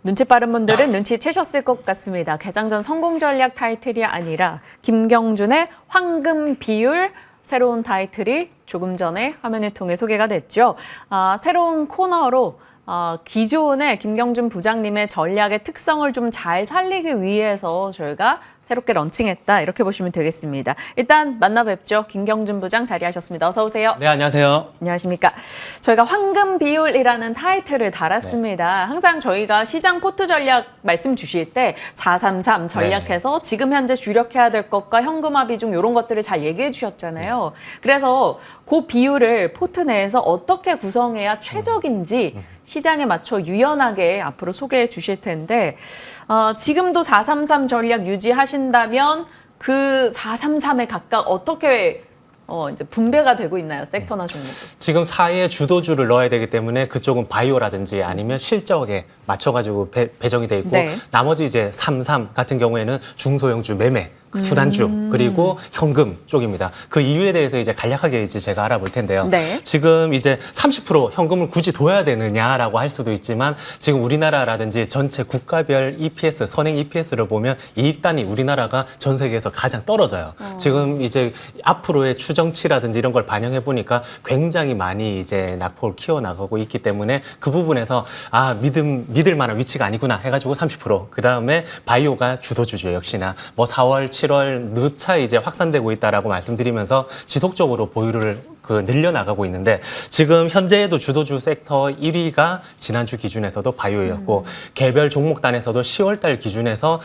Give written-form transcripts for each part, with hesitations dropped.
눈치 빠른 분들은 눈치채셨을 것 같습니다. 개장 전 성공 전략 타이틀이 아니라 김경준의 황금 비율 새로운 타이틀이 조금 전에 화면을 통해 소개가 됐죠. 새로운 코너로 기존의 김경준 부장님의 전략의 특성을 좀 잘 살리기 위해서 저희가 새롭게 런칭했다 이렇게 보시면 되겠습니다. 일단 만나 뵙죠. 김경준 부장 자리하셨습니다. 어서 오세요. 네, 안녕하세요. 안녕하십니까. 저희가 황금 비율이라는 타이틀을 달았습니다. 항상 저희가 시장 포트 전략 말씀 주실 때 433 전략해서 지금 현재 주력해야 될 것과 현금화 비중 이런 것들을 잘 얘기해 주셨잖아요. 그래서 그 비율을 포트 내에서 어떻게 구성해야 최적인지 시장에 맞춰 유연하게 앞으로 소개해 주실 텐데 지금도 433 전략 유지하신다면 그 433에 각각 어떻게 이제 분배가 되고 있나요? 섹터나 종목. 지금 4에 주도주를 넣어야 되기 때문에 그쪽은 바이오라든지 아니면 실적에 맞춰가지고 배정이 돼 있고 나머지 이제 33 같은 경우에는 중소형주 매매, 수단주 그리고 현금 쪽입니다. 그 이유에 대해서 이제 간략하게 이제 제가 알아볼 텐데요. 지금 이제 30% 현금을 굳이 둬야 되느냐라고 할 수도 있지만 지금 우리나라라든지 전체 국가별 EPS, 선행 EPS를 보면 이익 단위 우리나라가 전 세계에서 가장 떨어져요. 지금 이제 앞으로의 추정치라든지 이런 걸 반영해 보니까 굉장히 많이 이제 낙폭을 키워나가고 있기 때문에 그 부분에서 믿을 만한 위치가 아니구나 해가지고 30%. 그 다음에 바이오가 주도주죠 역시나 뭐 4월, 7월 누차 이제 확산되고 있다라고 말씀드리면서 지속적으로 보유를 늘려나가고 있는데 지금 현재에도 주도주 섹터 1위가 지난주 기준에서도 바이오였고 개별 종목단에서도 10월 달 기준에서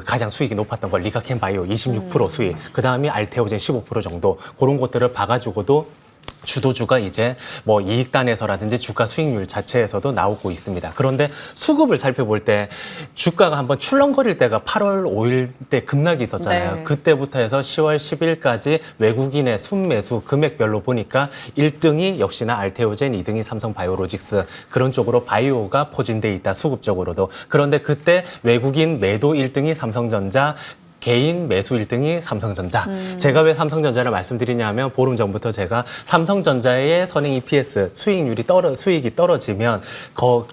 가장 수익이 높았던 걸 리가켄 바이오 26% 수익, 그 다음에 알테오젠 15% 정도 그런 것들을 봐가지고도 주도주가 이제 이익단에서라든지 주가 수익률 자체에서도 나오고 있습니다. 그런데 수급을 살펴볼 때 주가가 한번 출렁거릴 때가 8월 5일 때 급락이 있었잖아요. 그때부터 해서 10월 10일까지 외국인의 순매수 금액별로 보니까 1등이 역시나 알테오젠, 2등이 삼성바이오로직스 그런 쪽으로 바이오가 포진돼 있다, 수급적으로도. 그런데 그때 외국인 매도 1등이 삼성전자, 개인 매수 1등이 삼성전자. 제가 왜 삼성전자를 말씀드리냐면 보름 전부터 제가 삼성전자의 선행 EPS 수익이 떨어지면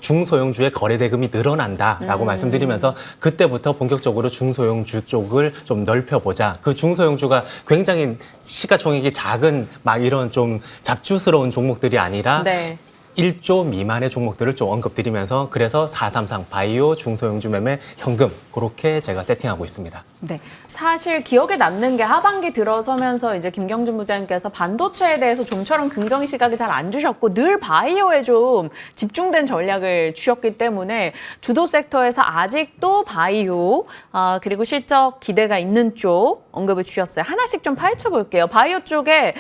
중소형주의 거래대금이 늘어난다라고 말씀드리면서 그때부터 본격적으로 중소형주 쪽을 좀 넓혀보자. 그 중소형주가 굉장히 시가총액이 작은 이런 좀 잡주스러운 종목들이 아니라 1조 미만의 종목들을 좀 언급드리면서 그래서 433 바이오, 중소형주 매매, 현금 그렇게 제가 세팅하고 있습니다. 네, 사실 기억에 남는 게 하반기 들어서면서 이제 김경준 부장님께서 반도체에 대해서 좀처럼 긍정 시각을 잘 안 주셨고 늘 바이오에 좀 집중된 전략을 주셨기 때문에 주도 섹터에서 아직도 바이오 그리고 실적 기대가 있는 쪽 언급을 주셨어요. 하나씩 좀 파헤쳐 볼게요. 바이오 쪽에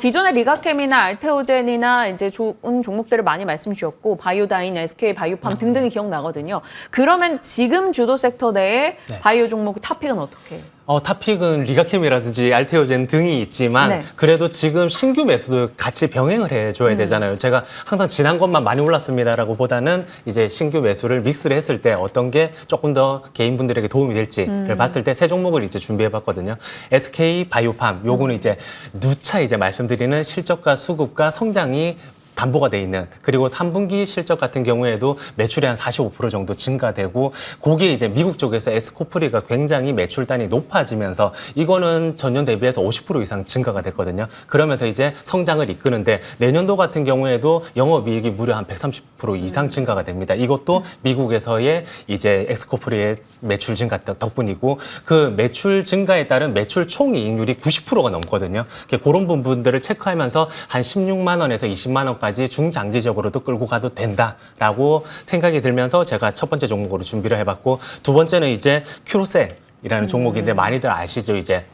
기존의 리가캠이나 알테오젠이나 이제 좋은 종목들을 많이 말씀 주셨고 바이오다인, SK 바이오팜 등등이 기억나거든요. 그러면 지금 주도 섹터 내에 바이오 종목 탑픽은 어떻게 해요? 탑픽은 리가캠이라든지 알테오젠 등이 있지만 그래도 지금 신규 매수도 같이 병행을 해줘야 되잖아요. 제가 항상 지난 것만 많이 올랐습니다라고 보다는 이제 신규 매수를 믹스를 했을 때 어떤 게 조금 더 개인분들에게 도움이 될지를 봤을 때 세 종목을 이제 준비해봤거든요. SK 바이오팜 요거는 이제 누차 이제 말씀드리는 실적과 수급과 성장이 담보가 돼 있는, 그리고 3분기 실적 같은 경우에도 매출이 한 45% 정도 증가되고 거기에 이제 미국 쪽에서 에스코프리가 굉장히 매출단이 높아지면서 이거는 전년 대비해서 50% 이상 증가가 됐거든요. 그러면서 이제 성장을 이끄는데 내년도 같은 경우에도 영업이익이 무려 한 130% 이상 증가가 됩니다. 이것도 미국에서의 이제 에스코프리의 매출 증가 덕분이고 그 매출 증가에 따른 매출 총이익률이 90%가 넘거든요. 그런 부분들을 체크하면서 한 16만 원에서 20만 원 까지 중장기적으로도 끌고 가도 된다라고 생각이 들면서 제가 첫 번째 종목으로 준비를 해봤고 두 번째는 이제 큐로셀이라는 종목인데 많이들 아시죠? 이제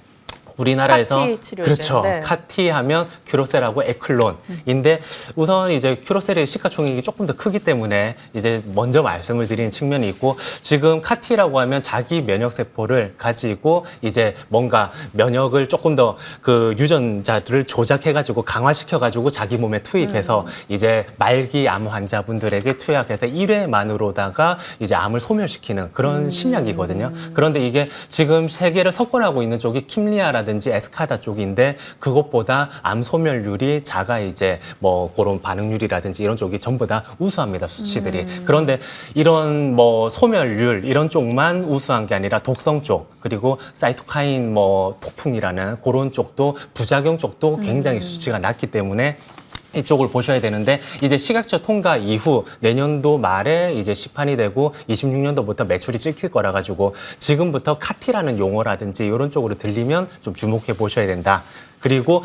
우리나라에서 그렇죠. 카티 하면 큐로셀하고 에클론인데 우선 이제 큐로셀의 시가총액이 조금 더 크기 때문에 이제 먼저 말씀을 드리는 측면이 있고 지금 카티라고 하면 자기 면역 세포를 가지고 이제 뭔가 면역을 조금 더 그 유전자들을 조작해가지고 강화시켜가지고 자기 몸에 투입해서 이제 말기 암 환자분들에게 투약해서 1회만으로다가 이제 암을 소멸시키는 그런 신약이거든요. 그런데 이게 지금 세계를 석권하고 있는 쪽이 킴리아라든지 큐레셀이라든지 에스카다 쪽인데 그것보다 암 소멸률이 자가 이제 뭐 그런 반응률이라든지 이런 쪽이 전부 다 우수합니다, 수치들이. 그런데 이런 뭐 소멸률 이런 쪽만 우수한 게 아니라 독성 쪽 그리고 사이토카인 뭐 폭풍이라는 그런 쪽도 부작용 쪽도 굉장히 수치가 낮기 때문에 이쪽을 보셔야 되는데 이제 식약처 통과 이후 내년도 말에 이제 시판이 되고 26년도부터 매출이 찍힐 거라 가지고 지금부터 카티라는 용어라든지 이런 쪽으로 들리면 좀 주목해 보셔야 된다. 그리고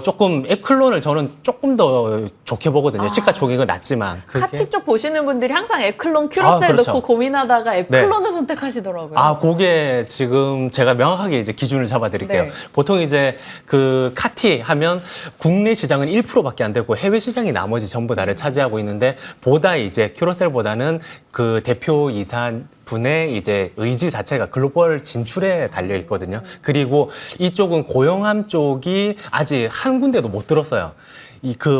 조금 에클론을 저는 조금 더 좋게 보거든요. 시가총액은 낮지만. 카티 쪽 보시는 분들이 항상 에클론, 큐로셀 그렇죠. 넣고 고민하다가 에클론을 선택하시더라고요. 그게 지금 제가 명확하게 이제 기준을 잡아드릴게요. 네. 보통 이제 그 카티 하면 국내 시장은 1%밖에 안 되고 해외 시장이 나머지 전부 다를 차지하고 있는데 보다 이제 큐로셀보다는 그 대표이사 분의 이제 의지 자체가 글로벌 진출에 달려 있거든요. 그리고 이쪽은 고용암 쪽이 아직 한 군데도 못 들었어요.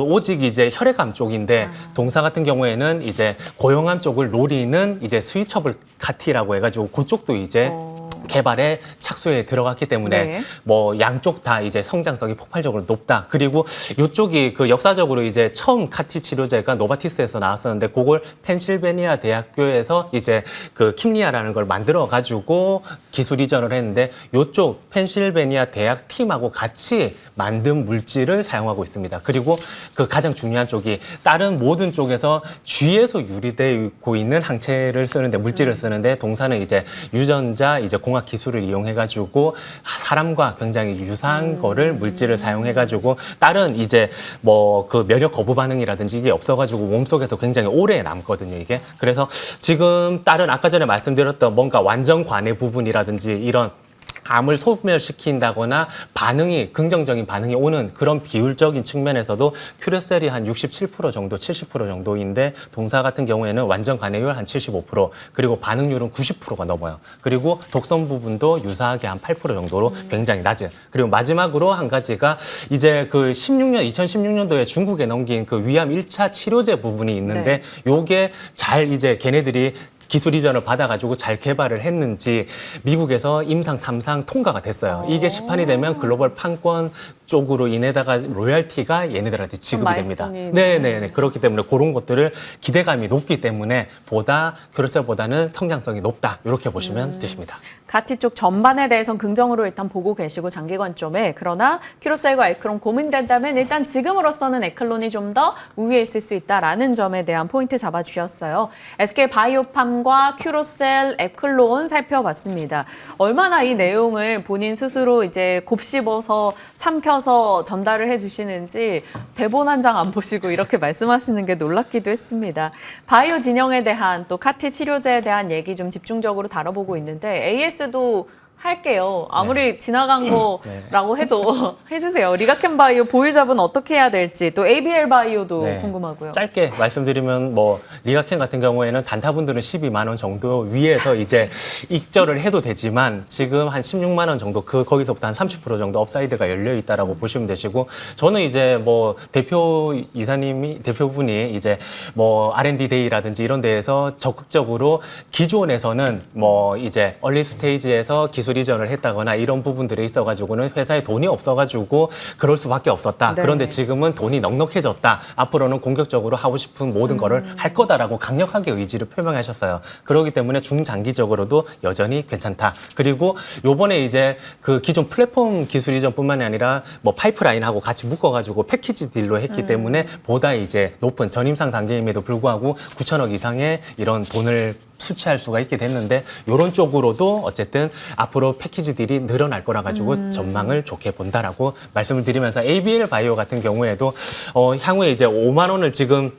오직 이제 혈액암 쪽인데 동사 같은 경우에는 이제 고용암 쪽을 노리는 이제 스위처블 카티라고 해가지고 그쪽도 이제 개발에 착수에 들어갔기 때문에 네. 뭐 양쪽 다 이제 성장성이 폭발적으로 높다. 그리고 이쪽이 그 역사적으로 이제 처음 카티 치료제가 노바티스에서 나왔었는데 그걸 펜실베니아 대학교에서 이제 그 킴리아라는 걸 만들어 가지고 기술 이전을 했는데 이쪽 펜실베니아 대학 팀하고 같이 만든 물질을 사용하고 있습니다. 그리고 그 가장 중요한 쪽이 다른 모든 쪽에서 쥐에서 유리되고 있는 항체를 쓰는데 물질을 쓰는데 동사는 이제 유전자 이제 공학 기술을 이용해 가지고 사람과 굉장히 유사한 거를 물질을 사용해 가지고 다른 이제 뭐 그 면역 거부 반응이라든지 이게 없어 가지고 몸속에서 굉장히 오래 남거든요, 이게. 그래서 지금 다른 아까 전에 말씀드렸던 뭔가 완전 관해 부분이라든지 이런 암을 소멸시킨다거나 반응이 긍정적인 반응이 오는 그런 비율적인 측면에서도 큐레셀이 한 67% 정도, 70% 정도인데 동사 같은 경우에는 완전 관해율 한 75% 그리고 반응률은 90%가 넘어요. 그리고 독성 부분도 유사하게 한 8% 정도로 굉장히 낮은. 그리고 마지막으로 한 가지가 이제 그 2016년도에 중국에 넘긴 그 위암 1차 치료제 부분이 있는데 요게 잘 이제 걔네들이 기술 이전을 받아가지고 잘 개발을 했는지 미국에서 임상 3상 통과가 됐어요. 이게 시판이 되면 글로벌 판권 쪽으로 인해다가 로열티가 얘네들한테 지급이 됩니다. 네네네. 그렇기 때문에 그런 것들을 기대감이 높기 때문에 보다 큐레셀보다는 성장성이 높다. 이렇게 보시면 되십니다. 카티 쪽 전반에 대해서는 긍정으로 일단 보고 계시고 장기 관점에 그러나 큐로셀과 에클론 고민된다면 일단 지금으로서는 에클론이 좀 더 우위에 있을 수 있다라는 점에 대한 포인트 잡아주셨어요. SK 바이오팜과 큐로셀, 에클론 살펴봤습니다. 얼마나 이 내용을 본인 스스로 이제 곱씹어서 삼켜서 전달을 해주시는지 대본 한 장 안 보시고 이렇게 말씀하시는 게 놀랍기도 했습니다. 바이오 진영에 대한 또 카티 치료제에 대한 얘기 좀 집중적으로 다뤄보고 있는데 AS도 할게요. 아무리 지나간 거라고 해도 해주세요. 리가켄 바이오 보유자분 어떻게 해야 될지 또 ABL 바이오도 궁금하고요. 짧게 말씀드리면 뭐 리가켄 같은 경우에는 단타분들은 12만 원 정도 위에서 이제 익절을 해도 되지만 지금 한 16만 원 정도 거기서부터 한 30% 정도 업사이드가 열려 있다라고 보시면 되시고 저는 이제 뭐 대표분이 이제 뭐 R&D 데이라든지 이런 데에서 적극적으로 기존에서는 뭐 이제 얼리 스테이지에서 기술 이전을 했다거나 이런 부분들이 있어가지고는 회사에 돈이 없어가지고 그럴 수밖에 없었다. 그런데 지금은 돈이 넉넉해졌다. 앞으로는 공격적으로 하고 싶은 모든 거를 할 거다라고 강력하게 의지를 표명하셨어요. 그렇기 때문에 중장기적으로도 여전히 괜찮다. 그리고 요번에 이제 그 기존 플랫폼 기술 이전뿐만이 아니라 뭐 파이프라인하고 같이 묶어가지고 패키지 딜로 했기 때문에 보다 이제 높은 전임상 단계임에도 불구하고 9천억 이상의 이런 돈을 수취할 수가 있게 됐는데 이런 쪽으로도 어쨌든 앞으로 패키지 딜이 늘어날 거라 가지고 전망을 좋게 본다라고 말씀을 드리면서 ABL 바이오 같은 경우에도 향후에 이제 5만 원을 지금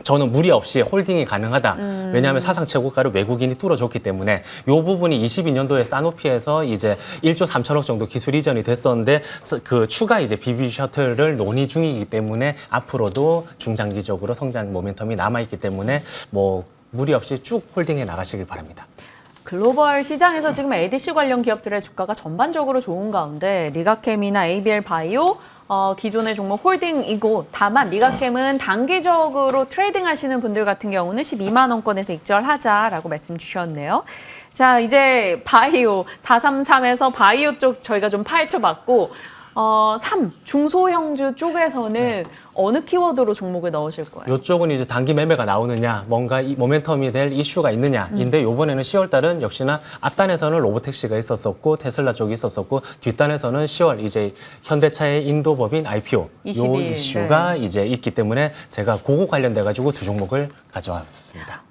저는 무리 없이 홀딩이 가능하다. 왜냐하면 사상 최고가를 외국인이 뚫어줬기 때문에 이 부분이 22년도에 사노피에서 이제 1조 3천억 정도 기술 이전이 됐었는데 그 추가 이제 BB 셔틀을 논의 중이기 때문에 앞으로도 중장기적으로 성장 모멘텀이 남아있기 때문에 뭐 무리 없이 쭉 홀딩해 나가시길 바랍니다. 글로벌 시장에서 지금 ADC 관련 기업들의 주가가 전반적으로 좋은 가운데 리가캠이나 ABL 바이오 기존의 종목 홀딩이고 다만 리가캠은 단기적으로 트레이딩 하시는 분들 같은 경우는 12만 원권에서 익절하자라고 말씀 주셨네요. 자, 이제 바이오 433에서 바이오 쪽 저희가 좀 파헤쳐봤고 3 중소형주 쪽에서는 어느 키워드로 종목을 넣으실 거예요? 이쪽은 이제 단기 매매가 나오느냐, 뭔가 이 모멘텀이 될 이슈가 있느냐인데 이번에는 10월 달은 역시나 앞단에서는 로보택시가 있었었고 테슬라 쪽이 있었었고 뒷단에서는 10월 이제 현대차의 인도법인 IPO 이 이슈가 네. 이제 있기 때문에 제가 그거 관련돼 가지고 두 종목을 가져왔습니다.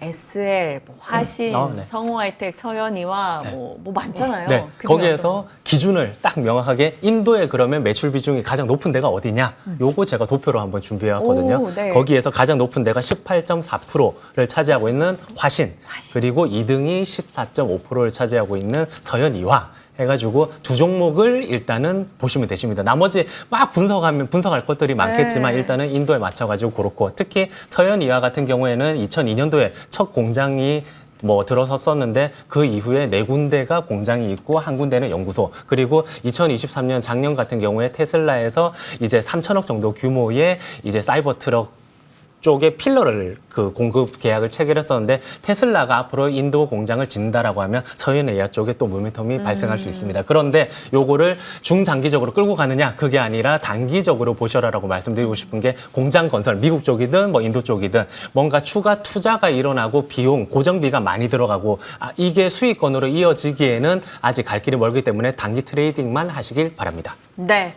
SL, 뭐 화신, 네. 성우하이텍, 서현이와 뭐 많잖아요. 네, 그 거기에서 기준을 딱 명확하게 인도에 그러면 매출 비중이 가장 높은 데가 어디냐? 요거 제가 도표로 한번 준비해왔거든요. 네. 거기에서 가장 높은 데가 18.4%를 차지하고 있는 화신, 그리고 2등이 14.5%를 차지하고 있는 서현이와 해가지고 두 종목을 일단은 보시면 되십니다. 나머지 막 분석할 것들이 많겠지만 네. 일단은 인도에 맞춰가지고 그렇고 특히 서현이와 같은 경우에는 2002년도에 첫 공장이 들어섰었는데 그 이후에 4군데가 공장이 있고 한 군데는 연구소 그리고 2023년 작년 같은 경우에 테슬라에서 이제 3천억 정도 규모의 이제 사이버 트럭 쪽에 필러를 공급 계약을 체결했었는데 테슬라가 앞으로 인도 공장을 짓는다라고 하면 서현에이아 쪽에 또 모멘텀이 발생할 수 있습니다. 그런데 요거를 중장기적으로 끌고 가느냐 그게 아니라 단기적으로 보셔라라고 말씀드리고 싶은 게 공장 건설 미국 쪽이든 인도 쪽이든 뭔가 추가 투자가 일어나고 비용 고정비가 많이 들어가고 이게 수익권으로 이어지기에는 아직 갈 길이 멀기 때문에 단기 트레이딩만 하시길 바랍니다. 네.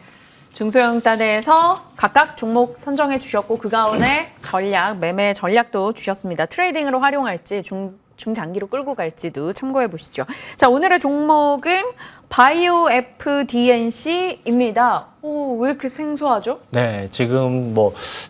중소형 단에서 각각 종목 선정해 주셨고 그 가운데 매매 전략도 주셨습니다. 트레이딩으로 활용할지 중장기로 끌고 갈지도 참고해 보시죠. 자, 오늘의 종목은 바이오 FDNC입니다. 왜 이렇게 생소하죠? 네, 지금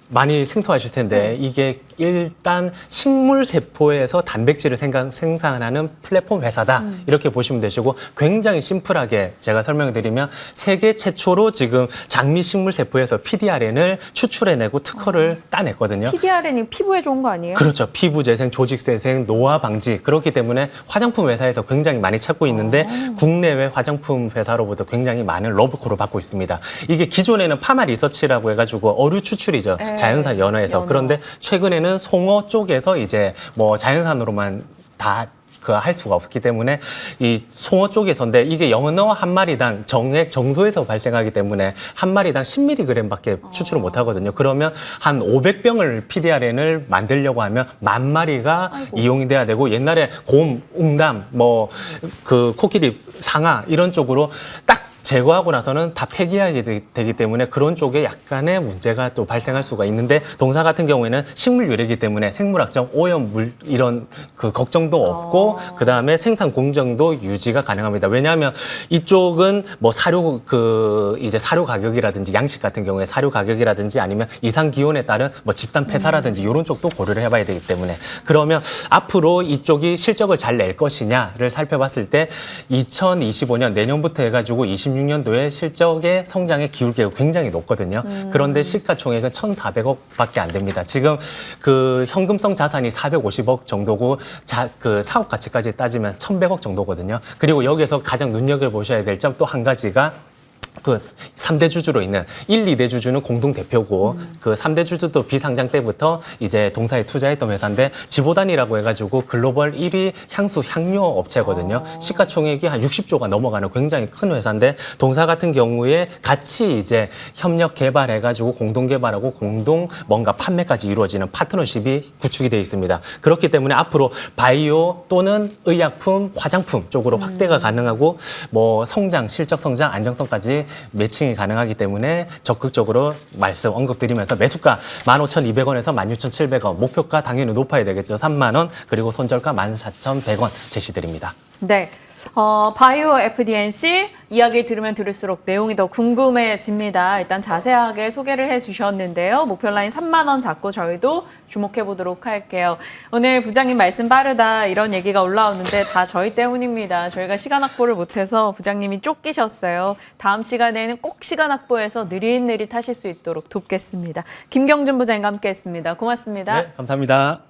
많이 생소하실 텐데 이게 일단 식물 세포에서 단백질을 생산하는 플랫폼 회사다. 이렇게 보시면 되시고 굉장히 심플하게 제가 설명드리면 세계 최초로 지금 장미 식물 세포에서 PDRN을 추출해내고 특허를 따냈거든요. PDRN이 피부에 좋은 거 아니에요? 그렇죠. 피부 재생, 조직 재생, 노화 방지. 그렇기 때문에 화장품 회사에서 굉장히 많이 찾고 있는데 국내외 화장품 회사로부터 굉장히 많은 러브콜을 받고 있습니다. 이게 기존에는 파마 리서치라고 해가지고 어류 추출이죠. 네. 자연산 연어에서. 연어. 그런데 최근에는 송어 쪽에서 이제 자연산으로만 다 할 수가 없기 때문에 이 송어 쪽에서인데 이게 연어 한 마리당 정소에서 발생하기 때문에 한 마리당 10mg밖에 추출을 못 하거든요. 그러면 한 500병을 PDRN을 만들려고 하면 10,000마리가 이용이 돼야 되고 옛날에 곰, 웅담, 코끼리, 상아 이런 쪽으로 딱 제거하고 나서는 다 폐기하게 되기 때문에 그런 쪽에 약간의 문제가 또 발생할 수가 있는데 동사 같은 경우에는 식물 유래이기 때문에 생물학적 오염물 이런 걱정도 없고 그다음에 생산 공정도 유지가 가능합니다. 왜냐하면 이쪽은 사료 이제 사료 가격이라든지 양식 같은 경우에 사료 가격이라든지 아니면 이상 기온에 따른 집단 폐사라든지 이런 쪽도 고려를 해봐야 되기 때문에 그러면 앞으로 이쪽이 실적을 잘 낼 것이냐를 살펴봤을 때 2025년 내년부터 해가지고 26년도에 실적의 성장의 기울기가 굉장히 높거든요. 그런데 시가총액은 1,400억밖에 안 됩니다. 지금 현금성 자산이 450억 정도고 사업 가치까지 따지면 1,100억 정도거든요. 그리고 여기서 가장 눈여겨보셔야 될 점 또 한 가지가 3대 주주로 있는 1, 2대 주주는 공동 대표고 3대 주주도 비상장 때부터 이제 동사에 투자했던 회사인데 지보단이라고 해가지고 글로벌 1위 향료 업체거든요. 시가총액이 한 60조가 넘어가는 굉장히 큰 회사인데 동사 같은 경우에 같이 이제 협력 개발해가지고 공동 개발하고 공동 뭔가 판매까지 이루어지는 파트너십이 구축이 되어 있습니다. 그렇기 때문에 앞으로 바이오 또는 의약품, 화장품 쪽으로 확대가 가능하고 성장, 실적 성장, 안정성까지 매칭이 가능하기 때문에 적극적으로 언급드리면서 매수가 15,200원에서 16,700원, 목표가 당연히 높아야 되겠죠. 3만 원, 그리고 손절가 14,100원 제시드립니다. 네. 바이오 FDNC 이야기를 들으면 들을수록 내용이 더 궁금해집니다. 일단 자세하게 소개를 해주셨는데요. 목표 라인 3만 원 잡고 저희도 주목해 보도록 할게요. 오늘 부장님 말씀 빠르다 이런 얘기가 올라오는데 다 저희 때문입니다. 저희가 시간 확보를 못해서 부장님이 쫓기셨어요. 다음 시간에는 꼭 시간 확보해서 느릿느릿 하실 수 있도록 돕겠습니다. 김경준 부장님과 함께했습니다. 고맙습니다. 네, 감사합니다.